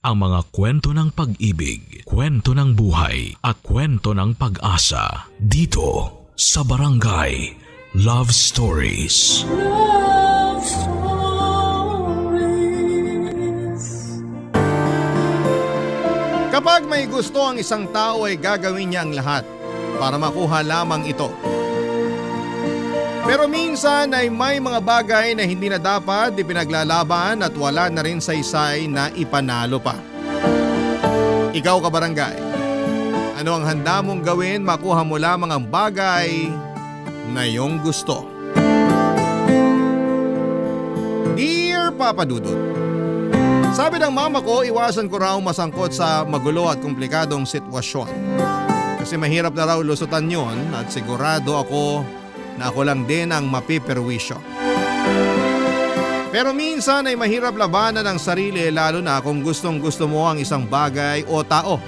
ang mga kwento ng pag-ibig, kwento ng buhay at kwento ng pag-asa dito sa Barangay Love Stories. Love Stories. Kapag may gusto ang isang tao ay gagawin niya ang lahat para makuha lamang ito. Pero minsan ay may mga bagay na hindi na dapat ipinaglalaban at wala na rin saysay na ipanalo pa. Ikaw kabarangay, ano ang handa mong gawin makuha mo lamang ang bagay na iyong gusto? Dear Papa Dudut, sabi ng mama ko, iwasan ko raw masangkot sa magulo at komplikadong sitwasyon. Kasi mahirap na raw lusutan yon at sigurado ako na ako lang din ang mapiperwisyo. Pero minsan ay mahirap labanan ang sarili lalo na kung gustong gusto mo ang isang bagay o tao.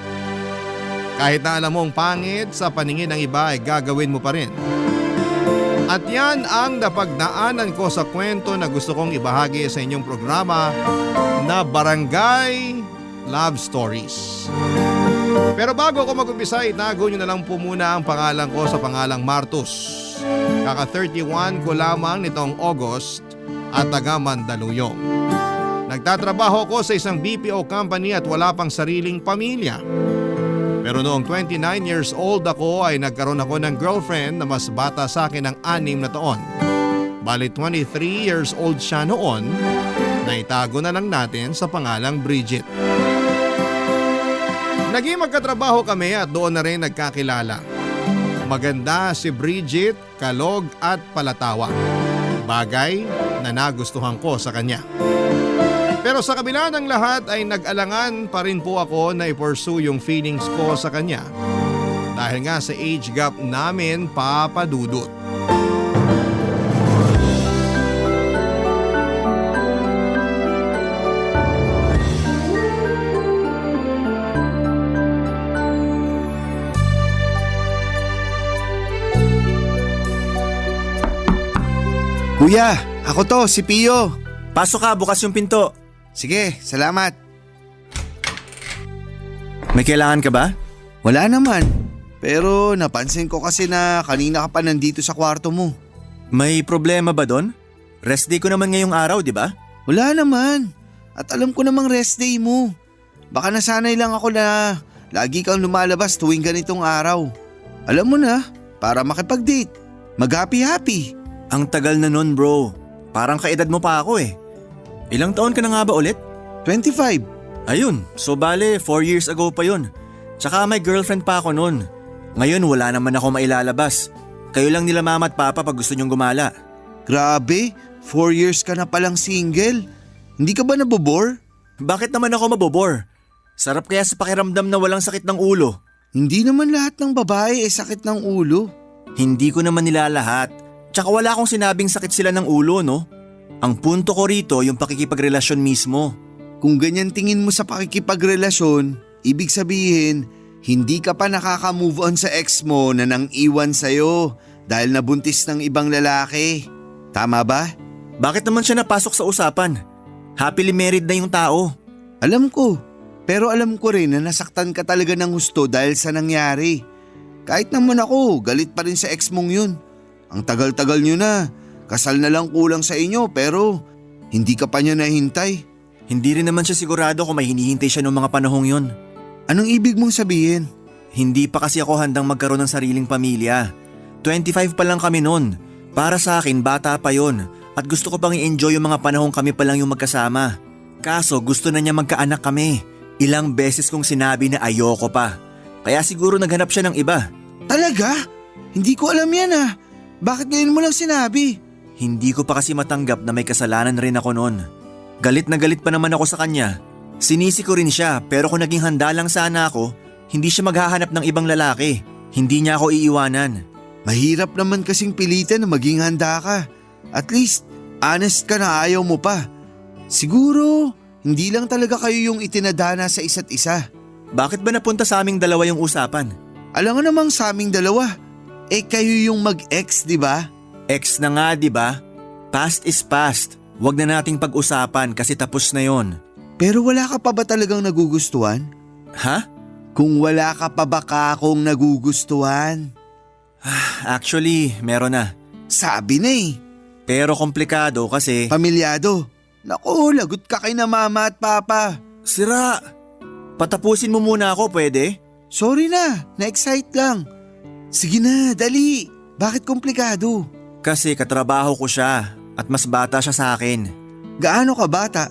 Kahit na alam mong pangit sa paningin ng iba ay gagawin mo pa rin. At yan ang napagdaanan ko sa kwento na gusto kong ibahagi sa inyong programa na Barangay Love Stories. Pero bago ako mag-umpisa, itago nyo na lang po muna ang pangalan ko sa pangalang Martus. Kaka 31 ko lamang nitong August at taga Mandaluyong. Nagtatrabaho ko sa isang BPO company at wala pang sariling pamilya. Pero noong 29 years old ako ay nagkaroon ako ng girlfriend na mas bata sa akin ng 6 na taon. Bali 23 years old siya noon, na itago na lang natin sa pangalang Bridget. Naging magkatrabaho kami at doon na rin nagkakilala. Maganda si Bridget, kalog at palatawa. Bagay na nagustuhan ko sa kanya. Pero sa kabila ng lahat ay nag-alangan pa rin po ako na i-pursue yung feelings ko sa kanya. Dahil nga sa age gap namin, Papa Dudut. Kuya, ako to, si Pio. Pasok ka, bukas yung pinto. Sige, salamat. May kailangan ka ba? Wala naman. Pero napansin ko kasi na kanina ka pa nandito sa kwarto mo. May problema ba doon? Rest day ko naman ngayong araw, di ba? Wala naman. At alam ko namang rest day mo. Baka nasanay lang ako na lagi kang lumalabas tuwing ganitong araw. Alam mo na, para makipag-date. Mag-happy-happy. Ang tagal na nun, bro. Parang kaedad mo pa ako eh. Ilang taon ka na nga ba ulit? 25. Ayun, so bale 4 years ago pa yun. Tsaka may girlfriend pa ako nun. Ngayon wala naman ako mailalabas. Kayo lang nila mama at papa pag gusto nyong gumala. Grabe, 4 years ka na palang single. Hindi ka ba nabobore? Bakit naman ako mabobor? Sarap kaya sa pakiramdam na walang sakit ng ulo. Hindi naman lahat ng babae ay sakit ng ulo. Hindi ko naman nila lahat. Tsaka wala akong sinabing sakit sila ng ulo, no? Ang punto ko rito yung pakikipagrelasyon mismo. Kung ganyan tingin mo sa pakikipagrelasyon, ibig sabihin, hindi ka pa nakaka-move on sa ex mo na nang iwan sa'yo dahil nabuntis ng ibang lalaki. Tama ba? Bakit naman siya napasok sa usapan? Happily married na yung tao. Alam ko, pero alam ko rin na nasaktan ka talaga ng gusto dahil sa nangyari. Kahit naman ako, galit pa rin sa ex mong yun. Ang tagal-tagal nyo na, kasal na lang kulang sa inyo pero hindi ka pa niya nahintay. Hindi rin naman siya sigurado kung may hinihintay siya noong mga panahong yon. Anong ibig mong sabihin? Hindi pa kasi ako handang magkaroon ng sariling pamilya. 25 pa lang kami noon. Para sa akin, bata pa yon. At gusto ko pang i-enjoy yung mga panahong kami pa lang yung magkasama. Kaso gusto na niya magkaanak kami. Ilang beses kong sinabi na ayoko pa. Kaya siguro naghanap siya ng iba. Talaga? Hindi ko alam yan ah. Bakit ngayon mo lang sinabi? Hindi ko pa kasi matanggap na may kasalanan rin ako noon. Galit na galit pa naman ako sa kanya. Sinisi ko rin siya pero kung naging handa lang sana ako, hindi siya maghahanap ng ibang lalaki. Hindi niya ako iiwanan. Mahirap naman kasing pilitan na maging handa ka. At least, honest ka na ayaw mo pa. Siguro, hindi lang talaga kayo yung itinadhana sa isa't isa. Bakit ba napunta sa aming dalawa yung usapan? Alam nga namang sa aming dalawa. Kayo yung mag-ex, di ba? Ex na nga, di ba? Past is past. Huwag na nating pag-usapan kasi tapos na yon. Pero wala ka pa ba talagang nagugustuhan? Ha? Kung wala ka pa ba akong nagugustuhan? Actually, meron na. Sabi na eh. Pero komplikado kasi… Pamilyado. Naku, lagot ka kay na mama at papa. Sira! Patapusin mo muna ako, pwede? Sorry na, na-excite lang. Sige na, dali. Bakit komplikado? Kasi katrabaho ko siya at mas bata siya sa akin. Gaano ka bata?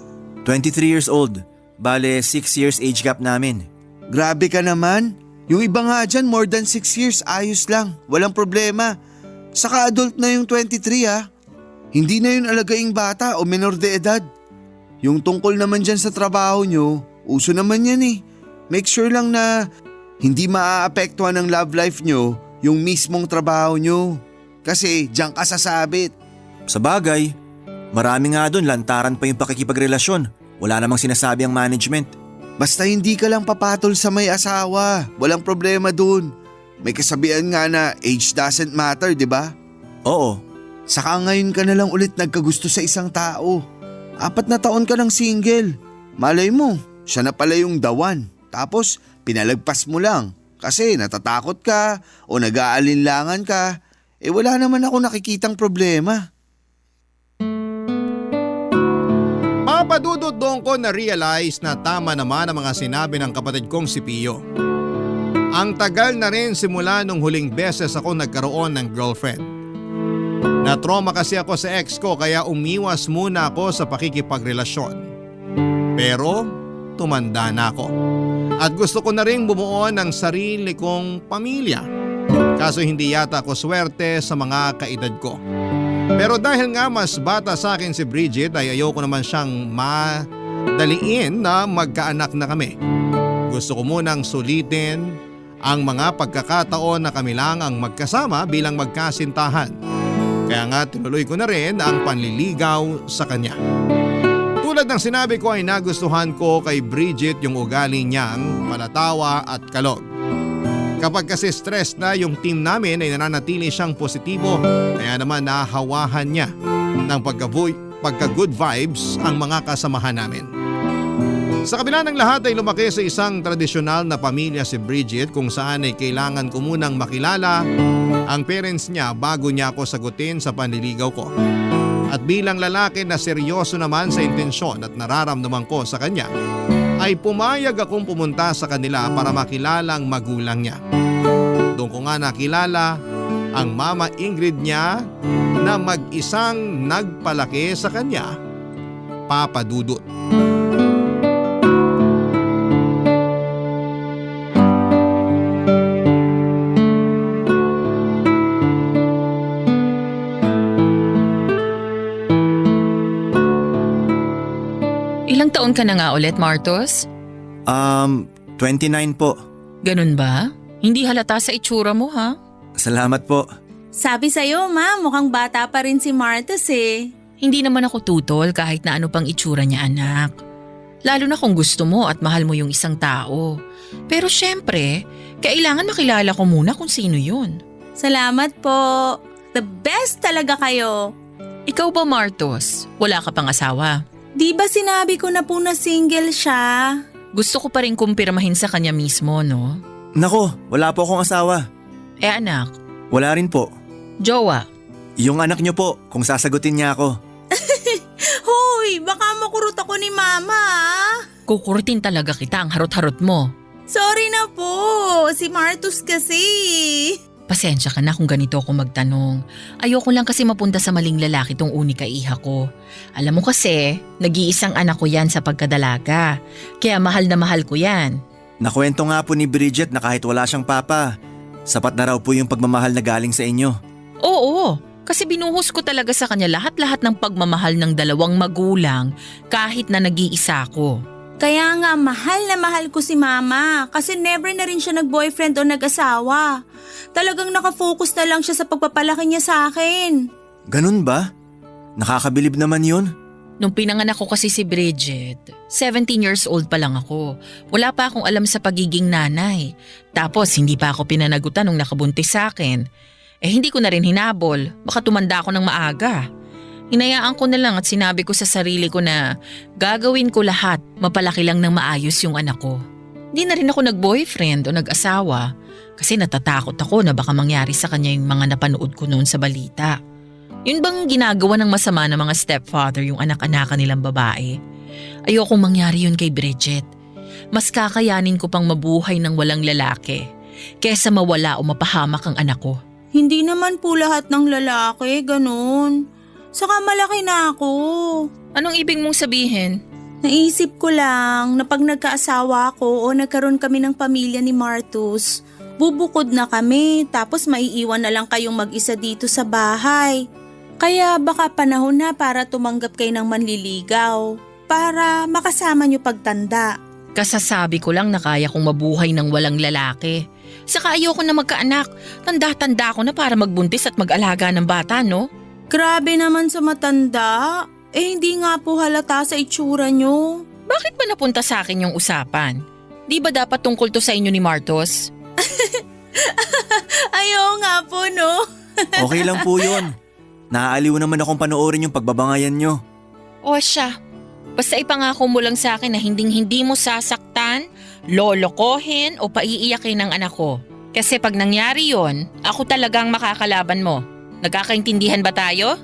23 years old. Bale, 6 years age gap namin. Grabe ka naman. Yung iba nga dyan, more than 6 years, ayos lang. Walang problema. Saka adult na yung 23 ha. Hindi na yun alagaing bata o menor de edad. Yung tungkol naman dyan sa trabaho nyo, uso naman yan eh. Make sure lang na hindi maaapektuhan ng love life nyo yung mismong trabaho nyo. Kasi dyan ka sasabit. Sa bagay, marami nga doon lantaran pa yung pakikipagrelasyon. Wala namang sinasabi ang management. Basta hindi ka lang papatol sa may asawa. Walang problema dun. May kasabihan nga na age doesn't matter, di ba? Oo. Saka ngayon ka na lang ulit nagkagusto sa isang tao. 4 na taon ka ng single. Malay mo, siya na pala yung the one. Tapos pinalagpas mo lang kasi natatakot ka o nag-aalinlangan ka. Wala naman ako nakikitang problema. Papadudot doon ko na-realize na tama naman ang mga sinabi ng kapatid kong si Pio. Ang tagal na rin simula nung huling beses ako nagkaroon ng girlfriend. Na-trauma kasi ako sa ex ko kaya umiwas muna ako sa pakikipagrelasyon. Pero tumanda na ako. At gusto ko na rin bumuo ng sarili kong pamilya. Kaso hindi yata ako swerte sa mga kaedad ko. Pero dahil nga mas bata sa akin si Bridget ay ayoko naman siyang madaliin na magkaanak na kami. Gusto ko munang sulitin ang mga pagkakataon na kami lang ang magkasama bilang magkasintahan. Kaya nga tinuloy ko na rin ang panliligaw sa kanya. Tulad ng sinabi ko ay nagustuhan ko kay Bridget yung ugali niyang palatawa at kalog. Kapag kasi stress na yung team namin ay nananatili siyang positibo kaya naman nahawahan niya ng pagka-good vibes ang mga kasamahan namin. Sa kabila ng lahat ay lumaki sa isang tradisyonal na pamilya si Bridget kung saan ay kailangan ko munang makilala ang parents niya bago niya ako sagutin sa panliligaw ko. At bilang lalaki na seryoso naman sa intensyon at nararamdaman ko sa kanya, ay pumayag akong pumunta sa kanila para makilala ang magulang niya. Doon ko nga nakilala ang Mama Ingrid niya na mag-isang nagpalaki sa kanya, Papa Dudut. Ilang taon ka na nga ulit, Martos? 29 po. Ganun ba? Hindi halata sa itsura mo, ha? Salamat po. Sabi sa'yo, ma, mukhang bata pa rin si Martus eh. Hindi naman ako tutol kahit na ano pang itsura niya, anak. Lalo na kung gusto mo at mahal mo yung isang tao. Pero syempre, kailangan makilala ko muna kung sino yun. Salamat po. The best talaga kayo. Ikaw ba, Martos? Wala ka pang asawa? Di ba sinabi ko na po na single siya? Gusto ko pa rin kumpirmahin sa kanya mismo, no? Nako, wala po akong asawa. Anak, Wala rin po. jowa. Yung anak niyo po, kung sasagutin niya ako. Hoy, baka makurot ako ni mama. Kukurutin talaga kita ang harot-harot mo. Sorry na po, si Martus kasi. Pasensya ka na kung ganito ako magtanong. Ayoko lang kasi mapunta sa maling lalaki tong unika iha ko. Alam mo kasi, nag-iisang anak ko yan sa pagkadalaga. Kaya mahal na mahal ko yan. Nakwento nga po ni Bridget na kahit wala siyang papa, sapat na raw po yung pagmamahal na galing sa inyo. Oo, kasi binuhos ko talaga sa kanya lahat-lahat ng pagmamahal ng dalawang magulang kahit na nag-iisa ko. Kaya nga mahal na mahal ko si mama kasi never na rin siya nag-boyfriend o nag-asawa. Talagang nakafocus na lang siya sa pagpapalaki niya sa akin. Ganun ba? Nakakabilib naman yun. Nung pinanganak ko kasi si Bridget, 17 years old pa lang ako. Wala pa akong alam sa pagiging nanay. Tapos hindi pa ako pinanagutan nung nakabuntis sa akin. Hindi ko na rin hinabol. Baka tumanda ako ng maaga. Hinayaan ko na lang at sinabi ko sa sarili ko na gagawin ko lahat, mapalaki lang ng maayos yung anak ko. Hindi na rin ako nag-boyfriend o nag-asawa kasi natatakot ako na baka mangyari sa kanya yung mga napanood ko noon sa balita. Yun bang ginagawa ng masama ng mga stepfather yung anak-anakan nilang babae? Ayokong mangyari yun kay Bridget. Mas kakayanin ko pang mabuhay ng walang lalaki kesa mawala o mapahamak ang anak ko. Hindi naman po lahat ng lalaki, ganun. Saka malaki na ako. Anong ibig mong sabihin? Naisip ko lang na pag nagkaasawa ako o nagkaroon kami ng pamilya ni Martus, bubukod na kami tapos maiiwan na lang kayong mag-isa dito sa bahay. Kaya baka panahon na para tumanggap kayo ng manliligaw para makasama niyo pagtanda. Kasasabi ko lang na kaya kong mabuhay ng walang lalaki. Saka ayoko na magkaanak. Tanda-tanda ko na para magbuntis at mag-alaga ng bata, no? Grabe naman sa matanda. Hindi nga po halata sa itsura niyo. Bakit ba napunta sa akin yung usapan? Di ba dapat tungkol to sa inyo ni Martos? Ayaw nga po, no? Okay lang po yun. Naaaliw naman akong panoorin yung pagbabangayan nyo. O siya, basta ipangako mo lang sa akin na hindi mo sasaktan, lolokohin o paiiyakin ng anak ko. Kasi pag nangyari yon, ako talagang makakalaban mo. Nagkakaintindihan ba tayo?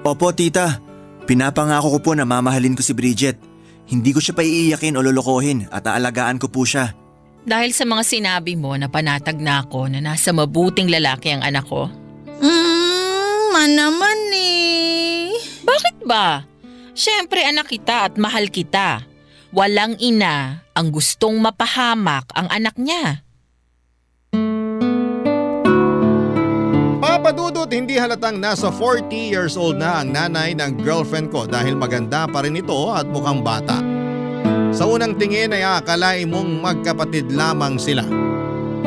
Opo tita, pinapangako ko po na mamahalin ko si Bridget. Hindi ko siya paiiyakin o lolokohin at aalagaan ko po siya. Dahil sa mga sinabi mo na panatag na ako na nasa mabuting lalaki ang anak ko. Naman eh. Bakit ba? Siyempre anak kita at mahal kita. Walang ina ang gustong mapahamak ang anak niya. Papadudot, hindi halatang nasa 40 years old na ang nanay ng girlfriend ko dahil maganda pa rin ito at mukhang bata. Sa unang tingin ay akalain mong magkapatid lamang sila.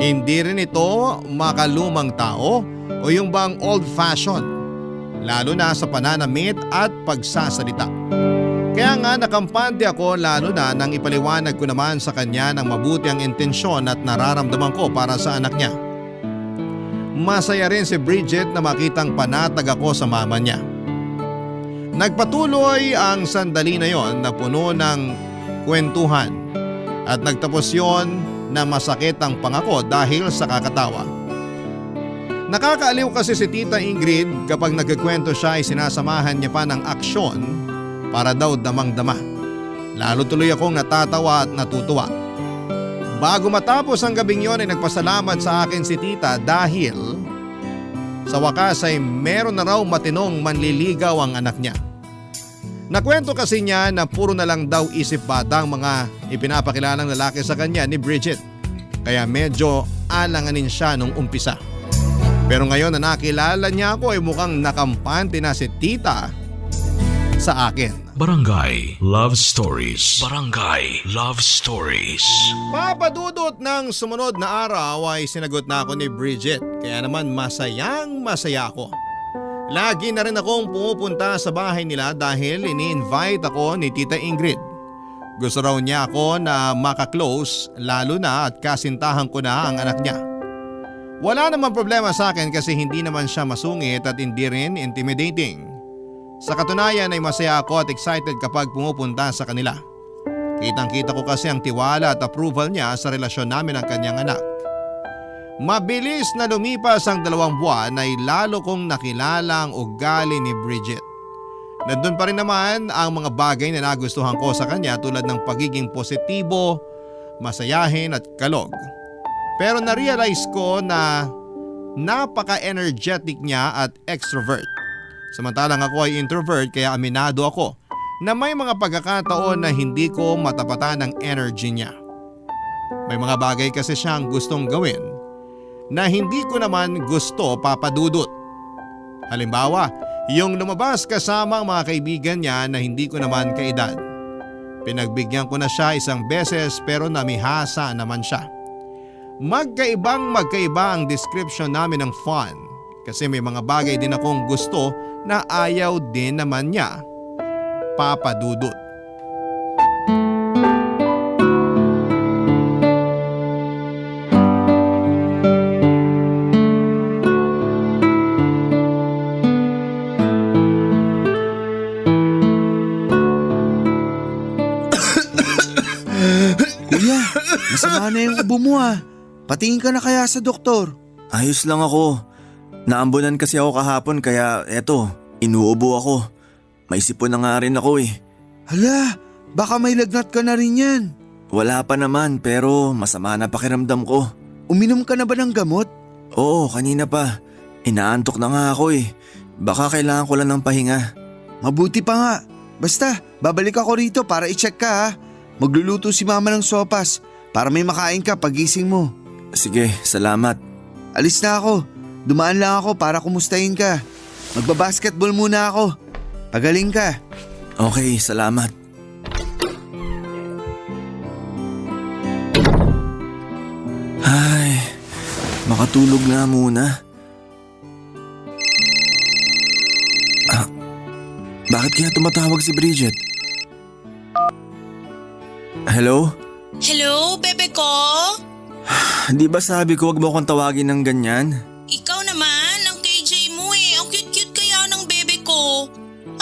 Hindi rin ito makalumang tao o yung bang old-fashioned, lalo na sa pananamit at pagsasalita. Kaya nga nakampante ako lalo na nang ipaliwanag ko naman sa kanya ng mabuti ang intensyon at nararamdaman ko para sa anak niya. Masaya rin si Bridget na makitang panatag ako sa mama niya. Nagpatuloy ang sandali na yon na puno ng kwentuhan at nagtapos yon na masakit ang pangako dahil sa kakatawa. Nakakaaliw kasi si Tita Ingrid kapag nagkikwento siya ay sinasamahan niya pa ng aksyon para daw damang-dama. Lalo tuloy akong natatawa at natutuwa. Bago matapos ang gabing yon ay nagpasalamat sa akin si Tita dahil sa wakas ay meron na raw matinong manliligaw ang anak niya. Nakwento kasi niya na puro na lang daw isip bata ang mga ipinapakilalang lalaki sa kanya ni Bridget. Kaya medyo alanganin siya nung umpisa. Pero ngayon na nakilala niya ako ay mukhang nakampante na si Tita sa akin. Barangay Love Stories. Barangay Love Stories. Papadudot ng sumunod na araw ay sinagot na ako ni Bridget. Kaya naman masayang masaya ako. Lagi na rin akong pumupunta sa bahay nila dahil ini-invite ako ni Tita Ingrid. Gusto raw niya ako na makaklose lalo na at kasintahan ko na ang anak niya. Wala namang problema sa akin kasi hindi naman siya masungit at hindi rin intimidating. Sa katunayan ay masaya ako at excited kapag pumupunta sa kanila. Kitang-kita ko kasi ang tiwala at approval niya sa relasyon namin ng kanyang anak. Mabilis na lumipas ang 2 buwan ay lalo kong nakilala ang ugali ni Bridget. Nandun pa rin naman ang mga bagay na nagustuhan ko sa kanya tulad ng pagiging positibo, masayahin at kalog. Pero na-realize ko na napaka-energetic niya at extrovert. Samantalang ako ay introvert kaya aminado ako na may mga pagkakataon na hindi ko matapatan ang energy niya. May mga bagay kasi siyang gustong gawin na hindi ko naman gusto papadudot. Halimbawa, yung lumabas kasama ang mga kaibigan niya na hindi ko naman kaedad. Pinagbigyan ko na siya isang beses pero namihasa naman siya. Magkaiba ang description namin ng fun kasi may mga bagay din akong gusto na ayaw din naman niya papadudot. Masama na yung ubo mo Patingin ka na kaya sa doktor. Ayos lang ako. Naambunan kasi ako kahapon kaya eto, inuubo ako. May sipon na nga rin ako eh. Hala, baka may lagnat ka na rin yan. Wala pa naman pero masama na pakiramdam ko. Uminom ka na ba ng gamot? Oo, kanina pa. Inaantok na nga ako eh. Baka kailangan ko lang ng pahinga. Mabuti pa nga. Basta, babalik ako rito para i-check ka Magluluto si mama ng sopas para may makain ka pagising mo. Sige, salamat. Alis na ako. Dumaan lang ako para kumustahin ka. Magbabasketball muna ako. Pagaling ka. Okay, salamat. Ay, makatulog na muna. Bakit kaya tumatawag si Bridget? Hello? Hello, bebe ko? Di ba sabi ko wag mo akong tawagin ng ganyan? Ikaw naman, ang KJ mo eh. Ang cute-cute kaya ng bebe ko.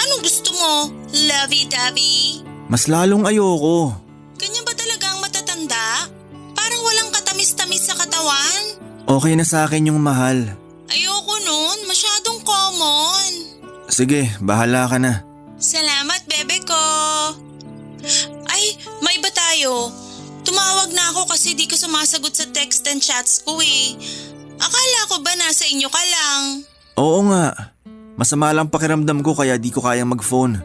Anong gusto mo? Lovey-dovey? Mas lalong ayoko. Ganyan ba talaga ang matatanda? Parang walang katamis-tamis sa katawan? Okay na sa akin yung mahal. Ayoko nun, masyadong common. Sige, bahala ka na. Salamat, bebe ko. Ay, may iba tayo. Tumawag na ako kasi di ka sumasagot sa text and chats ko eh. Akala ko ba nasa inyo ka lang? Oo nga. Masama lang pakiramdam ko kaya di ko kayang mag-phone.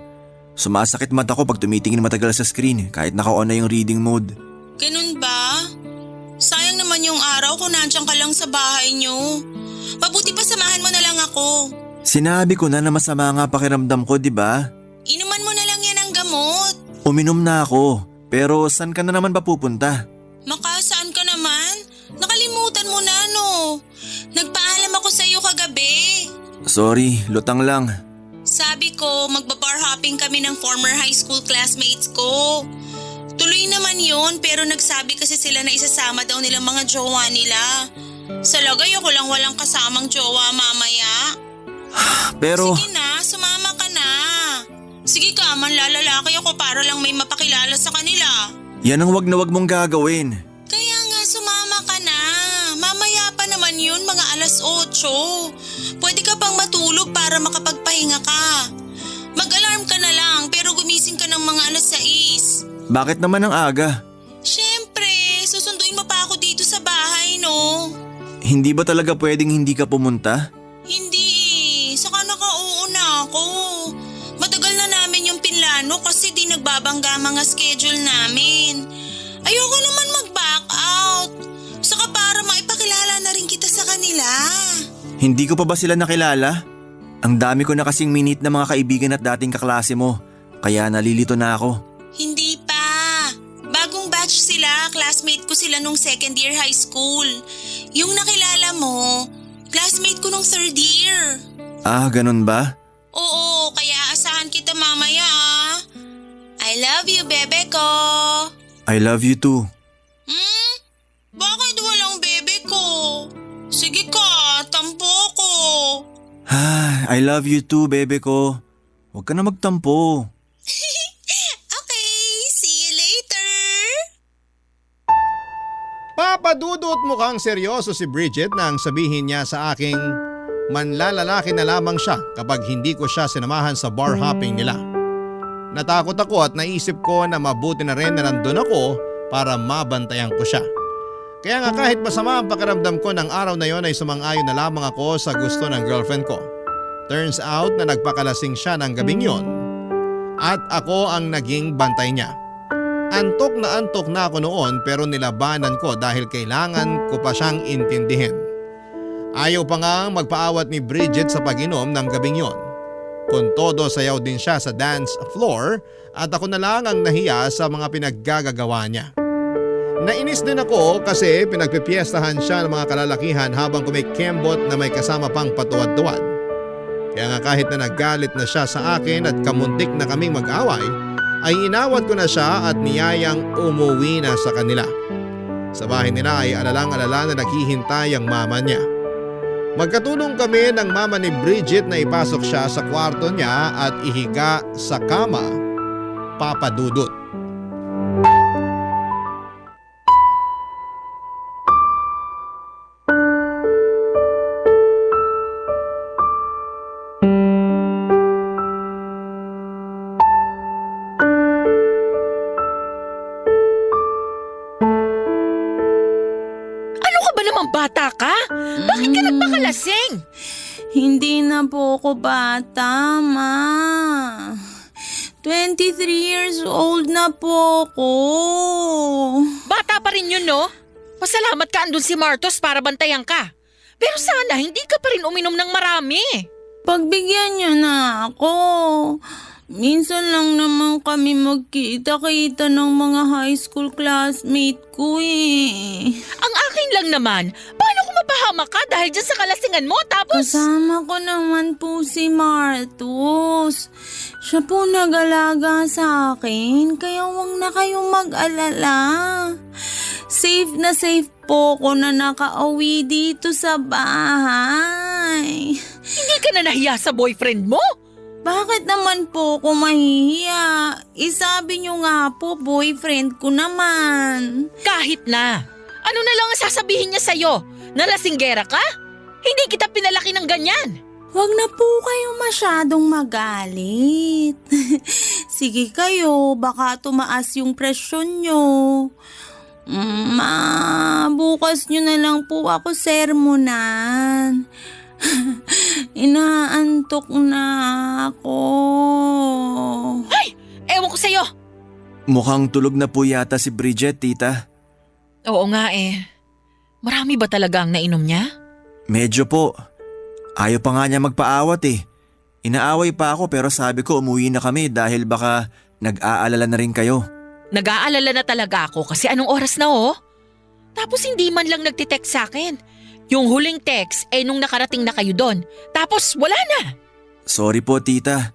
Sumasakit mata ko pag tumitingin matagal sa screen kahit naka-on na yung reading mode. Ganun ba? Sayang naman yung araw kung nandiyan ka lang sa bahay nyo. Mabuti pa samahan mo na lang ako. Sinabi ko na masama nga pakiramdam ko, di ba? Inuman mo na lang yan ang gamot. Uminom na ako. Pero saan ka na naman ba pupunta? Makasaan ka naman? Nakalimutan mo na no. Nagpaalam ako sa iyo kagabi. Sorry, lutang lang. Sabi ko magbabar hopping kami ng former high school classmates ko. Tuloy naman yun pero nagsabi kasi sila na isasama daw nilang mga jowa nila. Sa lagay ako lang walang kasamang jowa mamaya. Pero… Sige na, sumama ka na. Sige ka, manlalalaki ako para lang may mapakilala sa kanila. Yan ang wag na wag mong gagawin. Kaya nga sumama ka na. Mamaya pa naman yun, mga 8:00. Pwede ka pang matulog para makapagpahinga ka. Mag-alarm ka na lang pero gumising ka ng mga 6:00. Bakit naman ang aga? Siyempre, susunduin mo pa ako dito sa bahay, no? Hindi ba talaga pwedeng hindi ka pumunta? Hindi eh. Saka nakauuna ako. Matagal na namin yung pinlano kasi di nagbabangga mga schedule namin. Ayoko naman mag-back out. Saka para maipakilala na rin kita sa kanila. Hindi ko pa ba sila nakilala? Ang dami ko na kasing minute na mga kaibigan at dating kaklase mo. Kaya nalilito na ako. Hindi pa. Bagong batch sila. Classmate ko sila nung second year high school. Yung nakilala mo, classmate ko nung third year. Ah, ganun ba? Oo, kaya asahan kita mamaya ah. I love you, bebe ko. I love you too. Bakit walang bebe ko? Sige ka, tampo ko. I love you too, bebe ko. Huwag ka na magtampo. Okay, see you later. Papadudot mukhang seryoso si Bridget nang sabihin niya sa aking manlalalaki na lamang siya kapag hindi ko siya sinamahan sa bar hopping nila. Natakot ako at naisip ko na mabuti na rin na nandun ako para mabantayan ko siya. Kaya nga kahit masama ang pakiramdam ko ng araw na yon ay sumang-ayon na lamang ako sa gusto ng girlfriend ko. Turns out na nagpakalasing siya ng gabing yon at ako ang naging bantay niya. Antok na ako noon pero nilabanan ko dahil kailangan ko pa siyang intindihin. Ayaw pa nga magpaawat ni Bridget sa pag-inom ng gabing yon. Kung todo sayaw din siya sa dance floor at ako na lang ang nahiya sa mga pinaggagawa niya. Nainis din ako kasi pinagpipiestahan siya ng mga kalalakihan habang kumikembot na may kasama pang patuwad-tuwad. Kaya nga kahit na naggalit na siya sa akin at kamuntik na kaming mag-away, ay inawat ko na siya at niyayang umuwi na sa kanila. Sa bahay nila ay alalang-alala na naghihintay ang mama niya. Magkatulong kami ng mama ni Bridget na ipasok siya sa kwarto niya at ihiga sa kama, papadudot. namang bata ka? Bakit ka nagpakalasing? Hindi na po ako bata, Ma. 23 years old na po ako. Bata pa rin yun, no? Pasalamat ka andun si Martos para bantayan ka. Pero sana hindi ka pa rin uminom ng marami. Pagbigyan niyo na ako. Minsan lang naman kami magkita-kita ng mga high school classmate ko eh. Ang akin lang naman, paano kung mapahama ka dahil dyan sa kalasingan mo tapos… Kasama ko naman po si Martus. Siya po nag-alaga sa akin, kaya huwag na kayong mag-alala. Safe na safe po ko na nakauwi dito sa bahay. Hindi ka na nahiya sa boyfriend mo? Bakit naman po ako mahihiya? Isabi niyo nga po, boyfriend ko naman. Kahit na. Ano na lang ang sasabihin niya sa'yo? Nalasinggera ka? Hindi kita pinalaki ng ganyan. Huwag na po kayo masyadong magalit. Sige kayo, baka tumaas yung presyon nyo. Ma, bukas nyo na lang po ako sermonan. Inaantok na ako. Ay! Ewan ko sa'yo! Mukhang tulog na po yata si Bridget, tita. Oo nga eh. Marami ba talaga ang nainom niya? Medyo po. Ayaw pa nga niya magpaawat eh. Inaaway pa ako pero sabi ko umuwi na kami dahil baka nag-aalala na rin kayo. Nag-aalala na talaga ako kasi anong oras na oh? Tapos hindi man lang nagtitext sa akin. Yung huling text nung nakarating na kayo doon. Tapos wala na. Sorry po tita.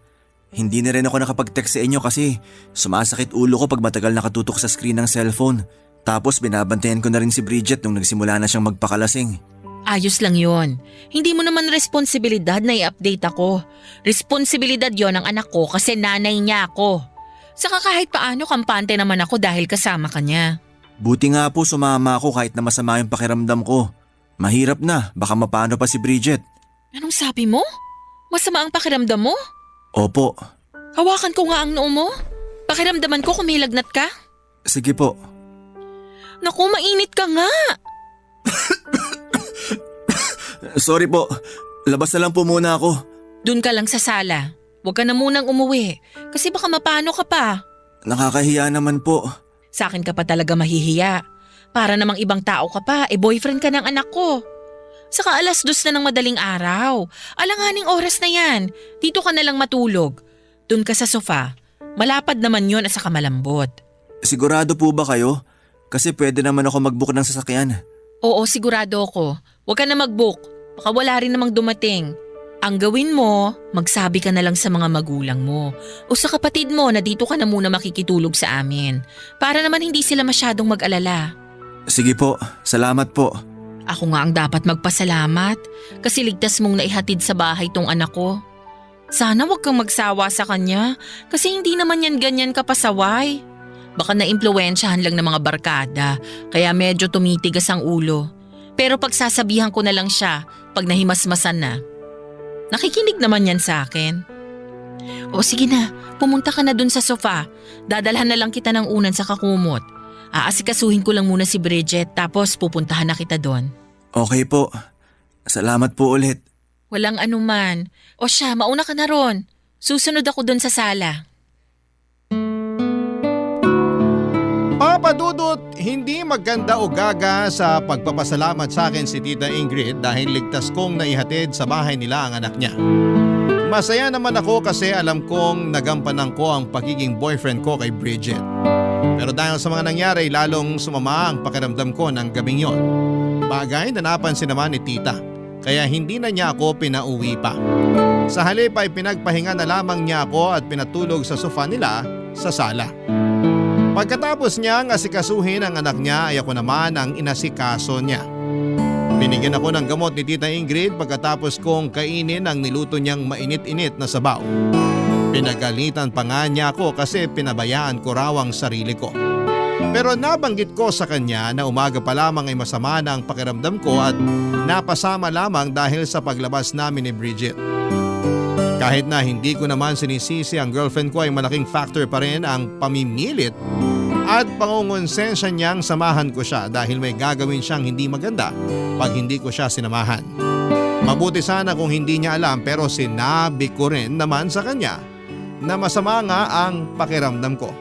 Hindi na rin ako nakapag-text sa inyo kasi sumasakit ulo ko pag matagal nakatutok sa screen ng cellphone. Tapos binabantayan ko na rin si Bridget nung nagsimula na siyang magpakalasing. Ayos lang yon. Hindi mo naman responsibilidad na i-update ako. Responsibilidad yon ng anak ko kasi nanay niya ako. Saka kahit paano kampante naman ako dahil kasama ka niya. Buti nga po sumama ako kahit na masama yung pakiramdam ko. Mahirap na, baka mapano pa si Bridget. Anong sabi mo? Masama ang pakiramdam mo? Opo. Hawakan ko nga ang noo mo. Pakiramdaman ko kung may lagnat ka. Sige po. Naku, mainit ka nga. Sorry po, labas na lang po muna ako. Doon ka lang sa sala. Huwag ka na munang umuwi kasi baka mapano ka pa. Nakakahiya naman po. Sa akin ka pa talaga mahihiya. Para namang ibang tao ka pa, boyfriend ka ng anak ko. Saka 2:00 na ng madaling araw. Alanganing oras na yan. Dito ka na lang matulog. Doon ka sa sofa. Malapad naman yon at saka malambot. Sigurado po ba kayo? Kasi pwede naman ako mag-book ng sasakyan. Oo, sigurado ako. Huwag ka na mag-book. Baka wala rin namang dumating. Ang gawin mo, magsabi ka na lang sa mga magulang mo o sa kapatid mo na dito ka na muna makikitulog sa amin. Para naman hindi sila masyadong mag-alala. Sige po, salamat po. Ako nga ang dapat magpasalamat kasi ligtas mong naihatid sa bahay tong anak ko. Sana wag kang magsawa sa kanya kasi hindi naman yan ganyan kapasaway. Baka naimpluwensyahan lang ng mga barkada kaya medyo tumitigas ang ulo. Pero pagsasabihan ko na lang siya pag nahimasmasan na. Nakikinig naman yan sa akin. O sige na, pumunta ka na dun sa sofa. Dadalhan na lang kita ng unan sa kakumot. Aasikasuhin ko lang muna si Bridget tapos pupuntahan na kita doon. Okay po. Salamat po ulit. Walang anuman. O siya, mauna ka na ron. Susunod ako doon sa sala. Papa Dudut, hindi maganda o gaga sa pagpapasalamat sa akin si Tita Ingrid dahil ligtas kong naihatid sa bahay nila ang anak niya. Masaya naman ako kasi alam kong nagampanan ko ang pagiging boyfriend ko kay Bridget. Pero dahil sa mga nangyari, lalong sumama ang pakiramdam ko ng gabing yon. Bagay na napansin naman ni Tita, kaya hindi na niya ako pinauwi pa. Sa halip ay pinagpahinga na lamang niya ako at pinatulog sa sofa nila sa sala. Pagkatapos niyang asikasuhin ang anak niya ay ako naman ang inasikaso niya. Binigyan ako ng gamot ni Tita Ingrid pagkatapos kong kainin ang niluto niyang mainit-init na sabaw. Pinagalitan pa nga niya ako kasi pinabayaan ko raw ang sarili ko. Pero nabanggit ko sa kanya na umaga pa lamang ay masama na ang pakiramdam ko at napasama lamang dahil sa paglabas namin ni Bridget. Kahit na hindi ko naman sinisisi ang girlfriend ko ay malaking factor pa rin ang pamimilit at pangungonsensya niyang samahan ko siya dahil may gagawin siyang hindi maganda pag hindi ko siya sinamahan. Mabuti sana kung hindi niya alam pero sinabi ko rin naman sa kanya na masama nga ang pakiramdam ko.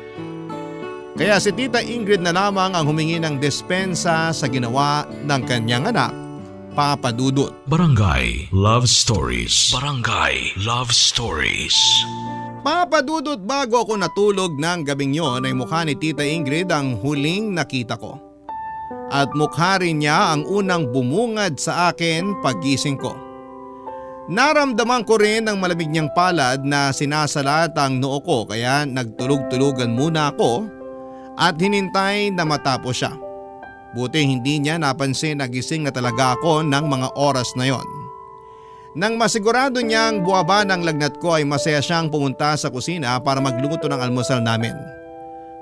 Kaya si Tita Ingrid na lamang ang humingi ng dispensa sa ginawa ng kanyang anak, Papa Dudut. Barangay Love Stories. Barangay Love Stories. Papa Dudut, bago ako natulog ng gabing yon ay mukha ni Tita Ingrid ang huling nakita ko. At mukha rin niya ang unang bumungad sa akin paggising ko. Naramdaman ko rin ang malamig niyang palad na sinasalat ang noo ko kaya nagtulog-tulugan muna ako at hinintay na matapos siya. Buti hindi niya napansin na gising na talaga ako ng mga oras na yon. Nang masigurado niyang buwaba ng lagnat ko ay masaya siyang pumunta sa kusina para magluto ng almusal namin.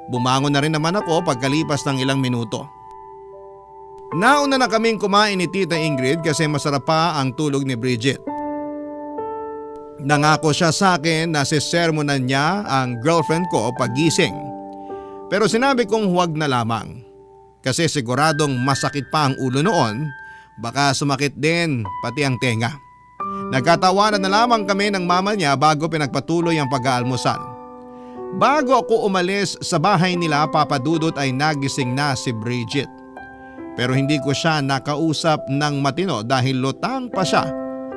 Bumangon na rin naman ako pagkalipas ng ilang minuto. Nauna na kaming kumain ni Tita Ingrid kasi masarap pa ang tulog ni Bridget. Nangako siya sa akin na sisermonan niya ang girlfriend ko pagising. Pero sinabi kong huwag na lamang. Kasi siguradong masakit pa ang ulo noon, baka sumakit din pati ang tenga. Nagkatawanan na lamang kami ng mama niya bago pinagpatuloy ang pag-aalmusal. Bago ako umalis sa bahay nila, Papa Dudut, ay nagising na si Bridget. Pero hindi ko siya nakausap ng matino dahil lutang pa siya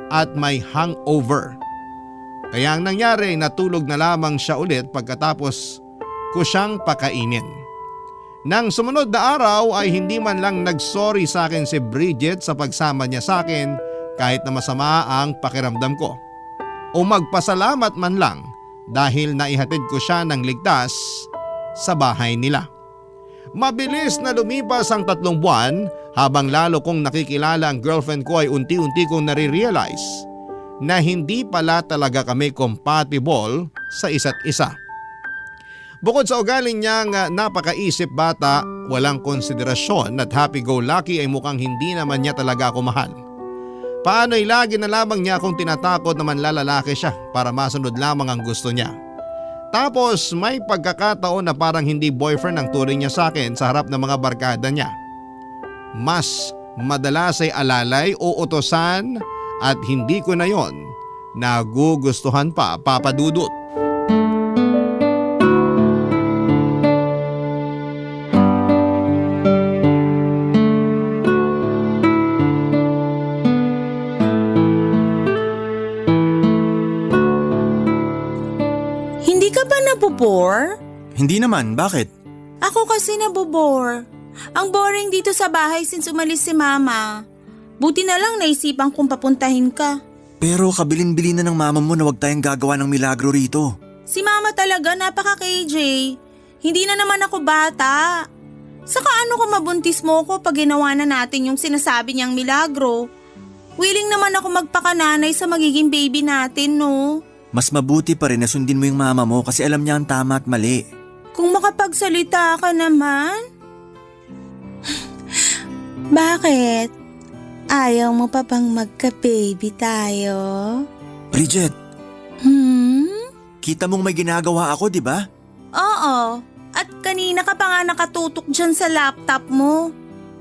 at may hangover. Kaya ang nangyari, natulog na lamang siya ulit pagkatapos ko siyang pakainin. Nang sumunod na araw ay hindi man lang nagsorry sa akin si Bridget sa pagsama niya sa akin kahit na masama ang pakiramdam ko. O magpasalamat man lang dahil naihatid ko siya ng ligtas sa bahay nila. Mabilis na lumipas ang 3 buwan habang lalo kong nakikilala ang girlfriend ko ay unti-unti kong nare-realize na hindi pala talaga kami compatible sa isa't isa. Bukod sa ugali niyang napakaisip bata, walang konsiderasyon at happy-go-lucky ay mukhang hindi naman niya talaga ako mahal. Paano'y lagi na lamang niya akong tinatakot na manlalalaki siya para masunod lamang ang gusto niya. Tapos may pagkakataon na parang hindi boyfriend ang turing niya sa akin sa harap ng mga barkada niya. Mas madalas ay alalay o utosan at hindi ko na yon nagugustuhan pa, Papa Dudut. Hindi ka ba nabobore? Hindi naman, bakit? Ako kasi nabobore. Ang boring dito sa bahay since umalis si Mama. Buti na lang naisipan kong papuntahin ka. Pero kabilin-bilin na ng mama mo na huwag tayong gagawa ng milagro rito. Si Mama talaga napaka-KJ. Hindi na naman ako bata. Saka ano kung mabuntis mo ko pag ginawa na natin yung sinasabi niyang milagro? Willing naman ako magpakananay sa magiging baby natin, no? Mas mabuti pa rin na sundin mo yung mama mo kasi alam niya ang tama at mali. Kung makapagsalita ka naman. Bakit? Ayaw mo pa bang magka-baby tayo? Bridget, kita mong may ginagawa ako, di ba? Oo. At kanina ka pa nga nakatutok dyan sa laptop mo.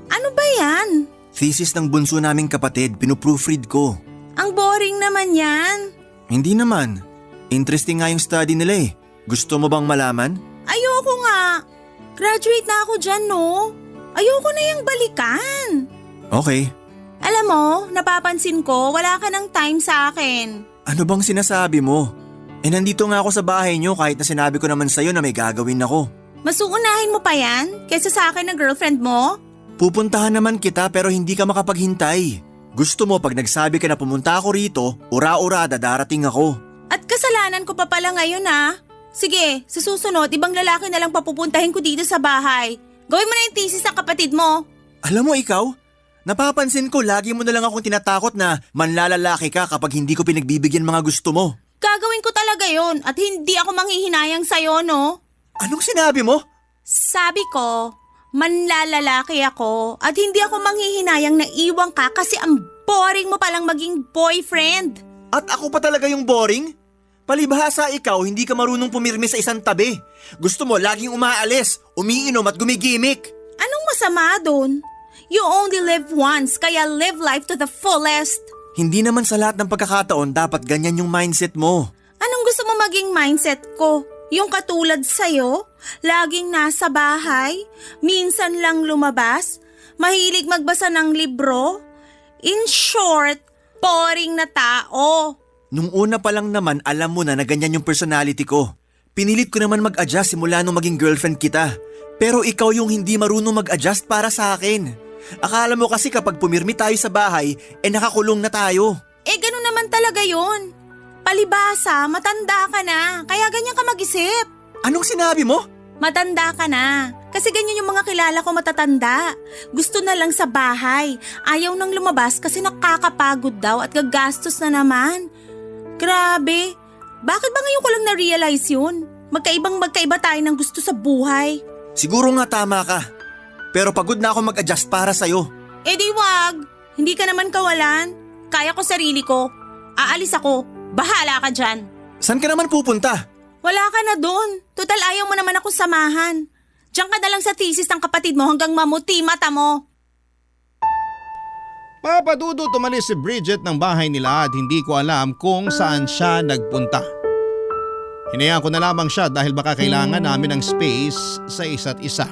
Ano ba yan? Thesis ng bunso naming kapatid, pinuproofread ko. Ang boring naman yan. Hindi naman. Interesting nga yung study nila eh. Gusto mo bang malaman? Ayoko nga. Graduate na ako dyan, no? Ayoko na yung balikan. Okay. Alam mo, napapansin ko, wala ka ng time sa akin. Ano bang sinasabi mo? Nandito nga ako sa bahay niyo kahit na sinabi ko naman sa'yo na may gagawin ako. Mas uunahin mo pa yan kaysa sa akin ng girlfriend mo? Pupuntahan naman kita pero hindi ka makapaghintay. Gusto mo pag nagsabi ka na pumunta ako rito, ura-ura darating ako. At kasalanan ko pa pala ngayon Sige, sa susunod, ibang lalaki na lang papupuntahin ko dito sa bahay. Gawin mo na yung thesis ng kapatid mo. Alam mo ikaw, napapansin ko lagi mo na lang akong tinatakot na manlalalaki ka kapag hindi ko pinagbibigyan mga gusto mo. Gagawin ko talaga yon at hindi ako manghihinayang sa'yo, no? Anong sinabi mo? Sabi ko, manlalalaki ako at hindi ako manghihinayang na iwan ka kasi ang boring mo palang maging boyfriend. At ako pa talaga yung boring? Palibhasa ikaw, hindi ka marunong pumirmi sa isang tabi. Gusto mo laging umaalis, umiinom at gumigimik. Anong masama doon? You only live once, kaya live life to the fullest. Hindi naman sa lahat ng pagkakataon dapat ganyan yung mindset mo. Anong gusto mo maging mindset ko? Yung katulad sa'yo? Laging nasa bahay? Minsan lang lumabas? Mahilig magbasa ng libro? In short, boring na tao. Nung una pa lang naman alam mo na ganyan yung personality ko. Pinilit ko naman mag-adjust simula nung maging girlfriend kita. Pero ikaw yung hindi marunong mag-adjust para sa akin. Akala mo kasi kapag pumirmi tayo sa bahay, nakakulong na tayo. Ganun naman talaga yun. Palibasa, matanda ka na, kaya ganyan ka mag-isip. Anong sinabi mo? Matanda ka na. Kasi ganyan yung mga kilala ko matatanda. Gusto na lang sa bahay. Ayaw nang lumabas kasi nakakapagod daw at gagastos na naman. Grabe. Bakit ba ngayon ko lang na-realize yun? Magkaiba tayo ng gusto sa buhay. Siguro nga tama ka. Pero pagod na ako mag-adjust para sa'yo. Di wag. Hindi ka naman kawalan. Kaya ko sarili ko. Aalis ako. Bahala ka dyan. Saan ka naman pupunta? Wala ka na doon. Total ayaw mo naman akong samahan. Diyan ka na lang sa thesis ng kapatid mo hanggang mamuti mata mo. Papadudot umalis si Bridget ng bahay nila at hindi ko alam kung saan siya nagpunta. Hinayaan ko na lamang siya dahil baka kailangan namin ng space sa isa't isa.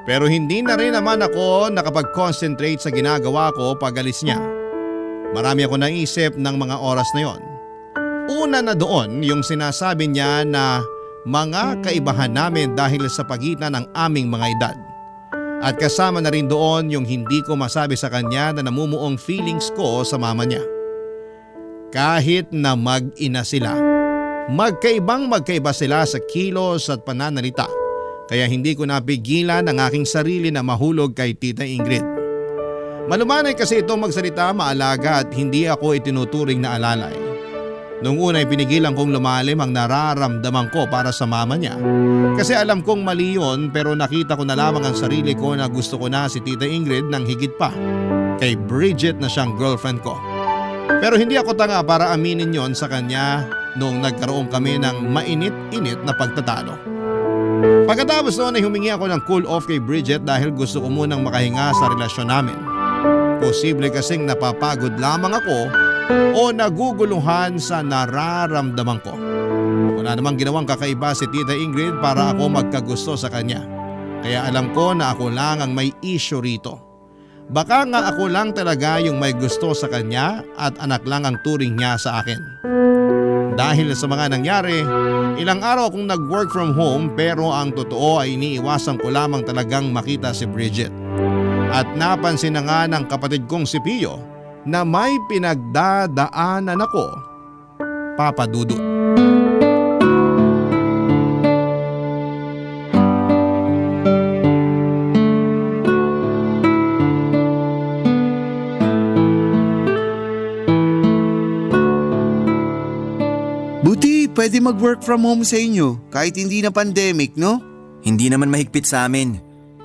Pero hindi na rin naman ako nakapag-concentrate sa ginagawa ko pag alis niya. Marami ako naisip ng mga oras na yon. Una na doon yung sinasabi niya na mga kaibahan namin dahil sa pagitan ng aming mga edad. At kasama na rin doon yung hindi ko masabi sa kanya na namumuong feelings ko sa mama niya. Kahit na mag-ina sila, magkaiba sila sa kilos at pananalita. Kaya hindi ko napigilan ang aking sarili na mahulog kay Tita Ingrid. Malumanay kasi itong magsalita, maalaga at hindi ako itinuturing na alalay. Noong una ay pinigilan kong lumalim ang nararamdaman ko para sa mama niya. Kasi alam kong mali yun pero nakita ko na lamang ang sarili ko na gusto ko na si Tita Ingrid ng higit pa kay Bridget na siyang girlfriend ko. Pero hindi ako tanga para aminin yon sa kanya noong nagkaroon kami ng mainit-init na pagtatalo. Pagkatapos noon ay humingi ako ng cool off kay Bridget dahil gusto ko munang makahinga sa relasyon namin. Posible kasing napapagod lamang ako o naguguluhan sa nararamdaman ko. Wala namang ginawang kakaiba si Tita Ingrid para ako magkagusto sa kanya. Kaya alam ko na ako lang ang may issue rito. Baka nga ako lang talaga yung may gusto sa kanya at anak lang ang turing niya sa akin. Dahil sa mga nangyari, ilang araw akong nag-work from home pero ang totoo ay iniiwasan ko lamang talagang makita si Bridget. At napansin na nga ng kapatid kong si Pio na may pinagdadaanan ako, Papa Dudut. Buti pwede mag-work from home sa inyo kahit hindi na pandemic, no? Hindi naman mahigpit sa amin.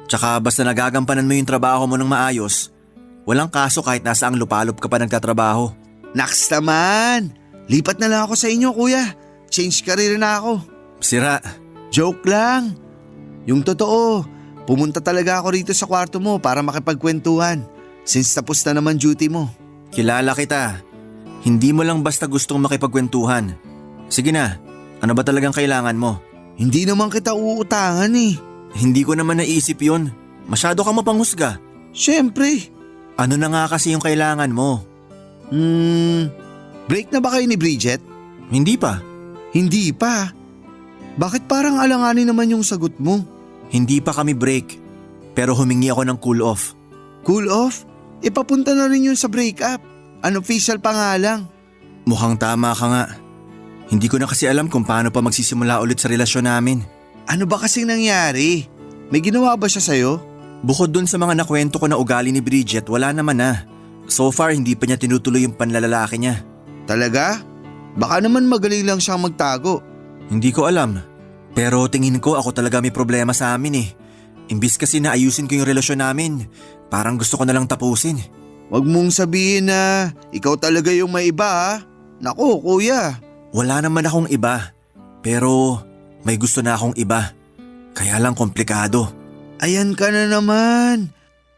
Tsaka basta nagagampanan mo yung trabaho mo ng maayos, walang kaso kahit nasaang lupalop ka pa nagtatrabaho. Naks naman! Lipat na lang ako sa inyo, kuya. Change career na ako. Sira. Joke lang. Yung totoo, pumunta talaga ako rito sa kwarto mo para makipagkwentuhan since tapos na naman duty mo. Kilala kita. Hindi mo lang basta gustong makipagkwentuhan. Sige na, ano ba talagang kailangan mo? Hindi naman kita uutangan eh. Hindi ko naman naisip yun. Masyado kang mapanghusga. Siyempre. Ano na nga kasi yung kailangan mo? Break na ba kayo ni Bridget? Hindi pa. Hindi pa. Bakit parang alanganin naman yung sagot mo? Hindi pa kami break. Pero humingi ako ng cool off. Cool off? Ipapunta na rin yun sa breakup. Unofficial pa nga lang. Mukhang tama ka nga. Hindi ko na kasi alam kung paano pa magsisimula ulit sa relasyon namin. Ano ba kasing nangyari? May ginawa ba siya sa'yo? Bukod dun sa mga nakwento ko na ugali ni Bridget, wala naman na. So far, hindi pa niya tinutuloy yung panlalalaki niya. Talaga? Baka naman magaling lang siyang magtago. Hindi ko alam. Pero tingin ko ako talaga may problema sa amin eh. Imbis kasi na ayusin ko yung relasyon namin, parang gusto ko na lang tapusin. Wag mong sabihin na ikaw talaga yung may iba ha. Naku, kuya. Wala naman akong iba, pero may gusto na akong iba. Kaya lang komplikado. Ayan ka na naman.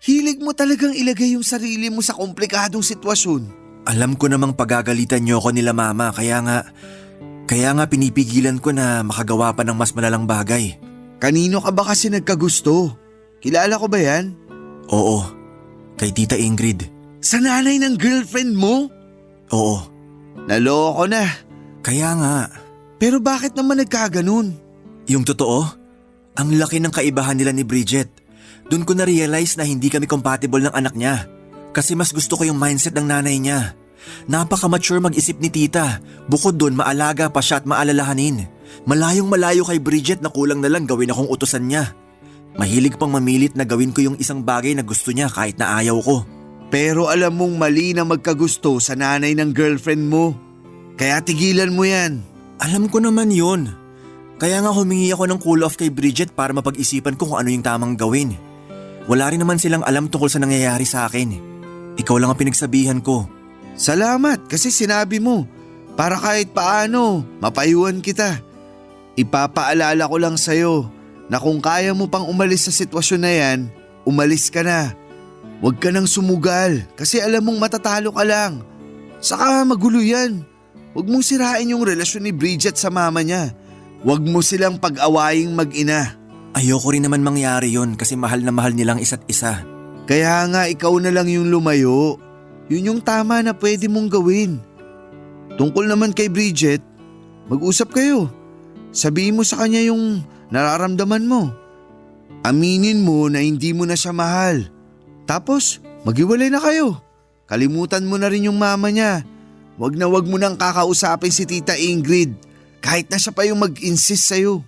Hilig mo talagang ilagay yung sarili mo sa komplikadong sitwasyon. Alam ko namang pagagalitan niyo ako nila mama, kaya nga pinipigilan ko na makagawa pa ng mas malalang bagay. Kanino ka ba kasi nagkagusto? Kilala ko ba yan? Oo, kay Tita Ingrid. Sa nanay ng girlfriend mo? Oo, Naloko na. kaya nga. Pero bakit naman nagkaganon? Yung totoo, ang laki ng kaibahan nila ni Bridget. Doon ko na-realize na hindi kami compatible ng anak niya. Kasi mas gusto ko yung mindset ng nanay niya. Napaka-mature mag-isip ni tita. Bukod doon, maalaga pa siya at maalalahanin. Malayong malayo kay Bridget na kulang na lang gawin akong utusan niya. Mahilig pang mamilit na gawin ko yung isang bagay na gusto niya kahit na ayaw ko. Pero alam mong mali na magkagusto sa nanay ng girlfriend mo. Kaya tigilan mo yan. Alam ko naman yun. Kaya nga humingi ako ng cool off kay Bridget para mapag-isipan ko kung ano yung tamang gawin. Wala rin naman silang alam tungkol sa nangyayari sa akin. Ikaw lang ang pinagsabihan ko. Salamat kasi sinabi mo. Para kahit paano, mapayuhan kita. Ipapaalala ko lang sa'yo na kung kaya mo pang umalis sa sitwasyon na yan, umalis ka na. Huwag ka nang sumugal kasi alam mong matatalo ka lang. Saka magulo yan. Huwag mong sirain yung relasyon ni Bridget sa mama niya. Huwag mo silang pag-awaying mag-ina. Ayoko rin naman mangyari yun kasi mahal na mahal nilang isa't isa. Kaya nga ikaw na lang yung lumayo. Yun yung tama na pwede mong gawin. Tungkol naman kay Bridget, mag-usap kayo. Sabihin mo sa kanya yung nararamdaman mo. Aminin mo na hindi mo na siya mahal. Tapos, maghiwalay na kayo. Kalimutan mo na rin yung mama niya. Wag mo nang kakausapin si Tita Ingrid kahit na siya pa yung mag-insist sa'yo.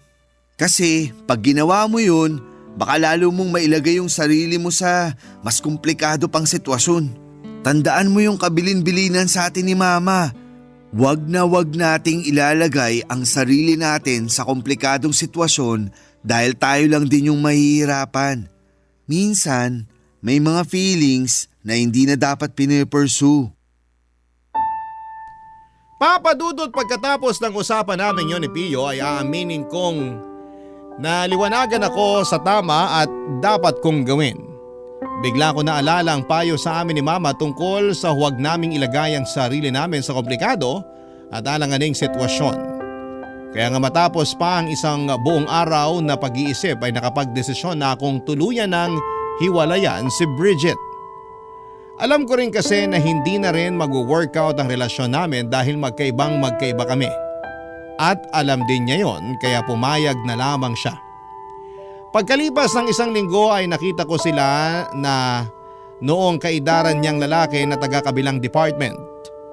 Kasi pag ginawa mo yun, baka lalo mong mailagay yung sarili mo sa mas komplikado pang sitwasyon. Tandaan mo yung kabilin-bilinan sa atin ni Mama. Wag nating ilalagay ang sarili natin sa komplikadong sitwasyon dahil tayo lang din yung mahihirapan. Minsan, may mga feelings na hindi na dapat pinipursue. Papa Dudut, pagkatapos ng usapan namin yon ni Pio ay aaminin kong naliwanagan ako sa tama at dapat kong gawin. Bigla ko naalala ang payo sa amin ni Mama tungkol sa huwag naming ilagay ang sarili namin sa komplikado at alanganing sitwasyon. Kaya nga matapos pa ang isang buong araw na pag-iisip ay nakapagdesisyon na akong tuluyan ng hiwalayan si Bridget. Alam ko rin kasi na hindi na rin mag-workout ang relasyon namin dahil magkaiba kami. At alam din niya yon kaya pumayag na lamang siya. Pagkalipas ng isang linggo ay nakita ko sila na noong kaidaran niyang lalaki na taga-kabilang department.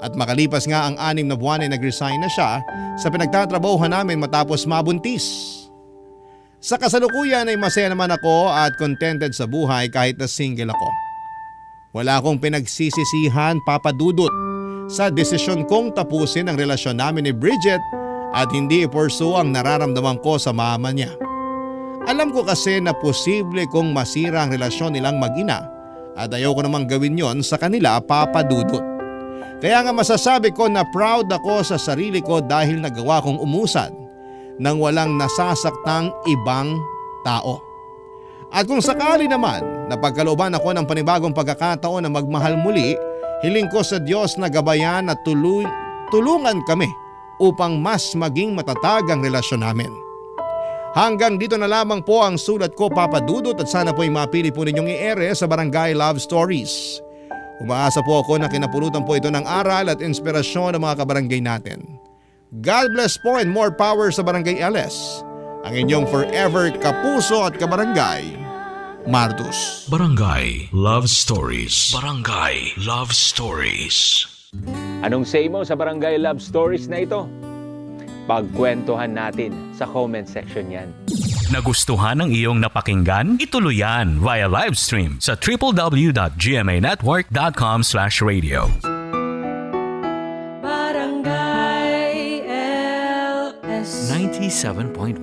At makalipas nga ang 6 na buwan ay nag-resign na siya sa pinagtatrabahuhan namin matapos mabuntis. Sa kasalukuyan ay masaya naman ako at contented sa buhay kahit na single ako. Wala akong pinagsisisihan, Papa Dudut, sa desisyon kong tapusin ang relasyon namin ni Bridget at hindi i-pursue ang nararamdaman ko sa mama niya. Alam ko kasi na posible kong masira ang relasyon nilang mag-ina at ayaw ko namang gawin yon sa kanila, Papa Dudut. Kaya nga masasabi ko na proud ako sa sarili ko dahil nagawa kong umusad nang walang nasasaktang ibang tao. At kung sakali naman na pagkalooban ako ng panibagong pagkakataon na magmahal muli, hiling ko sa Diyos na gabayan at tulungan kami upang mas maging matatag ang relasyon namin. Hanggang dito na lamang po ang sulat ko, Papa Dudut, at sana po ay mapili po ninyong i-ere sa Barangay Love Stories. Umaasa po ako na kinapulutan po ito ng aral at inspirasyon ng mga kabarangay natin. God bless po and more power sa Barangay LS. Ang inyong forever kapuso at kabarangay, Martus. Barangay Love Stories. Barangay Love Stories. Anong say mo sa Barangay Love Stories na ito? Pagkwentuhan natin sa comment section yan. Nagustuhan ng iyong napakinggan? Ituloy yan via live stream sa www.gmanetwork.com/radio. Barangay LS 97.1